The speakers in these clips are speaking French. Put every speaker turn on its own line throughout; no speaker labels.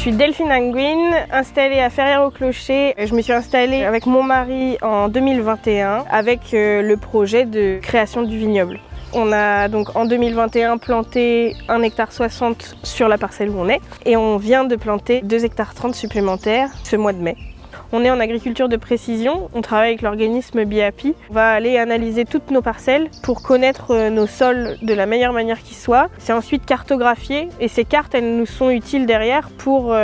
suis Delphine Anguin, installée à Ferrières-au-Clocher. Je me suis installée avec mon mari en 2021 avec le projet de création du vignoble. On a donc en 2021 planté 1,60 ha sur la parcelle où on est et on vient de planter 2,30 ha supplémentaires ce mois de mai. On est en agriculture de précision, on travaille avec l'organisme BIAPI. On va aller analyser toutes nos parcelles pour connaître nos sols de la meilleure manière qui soit. C'est ensuite cartographié et ces cartes, elles nous sont utiles derrière pour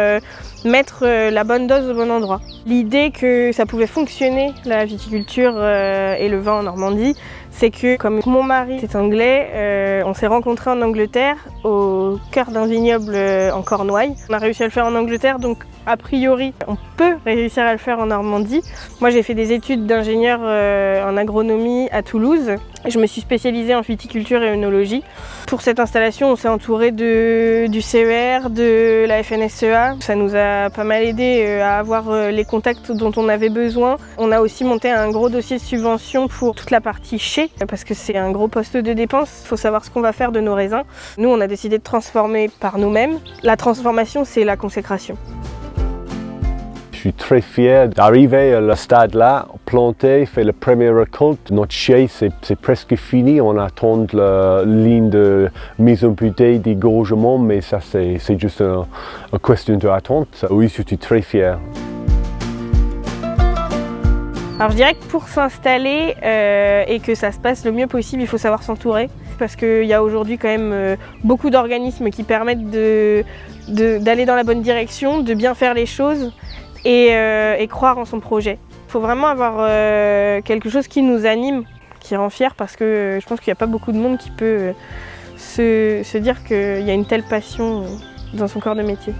mettre la bonne dose au bon endroit. L'idée que ça pouvait fonctionner, la viticulture et le vin en Normandie, c'est que comme mon mari est anglais, on s'est rencontrés en Angleterre au cœur d'un vignoble en Cornouailles. On a réussi à le faire en Angleterre, donc a priori on peut réussir à le faire en Normandie. Moi j'ai fait des études d'ingénieur en agronomie à Toulouse. Je me suis spécialisée en viticulture et œnologie. Pour cette installation, on s'est entouré du CER, de la FNSEA. Ça nous a pas mal aidé à avoir les contacts dont on avait besoin. On a aussi monté un gros dossier de subvention pour toute la partie chai, parce que c'est un gros poste de dépense. Il faut savoir ce qu'on va faire de nos raisins. Nous, on a décidé de transformer par nous-mêmes. La transformation, c'est la consécration.
Je suis très fier d'arriver à ce stade-là, planter, faire la première récolte. Notre chai, c'est presque fini. On attend la ligne de mise en bouteille d'égorgement, mais ça, c'est juste une question d'attente. Oui, je suis très fier.
Alors je dirais que pour s'installer et que ça se passe le mieux possible, il faut savoir s'entourer. Parce qu'il y a aujourd'hui quand même beaucoup d'organismes qui permettent d'aller dans la bonne direction, de bien faire les choses et croire en son projet. Il faut vraiment avoir quelque chose qui nous anime, qui rend fier, parce que je pense qu'il n'y a pas beaucoup de monde qui peut se dire qu'il y a une telle passion dans son corps de métier.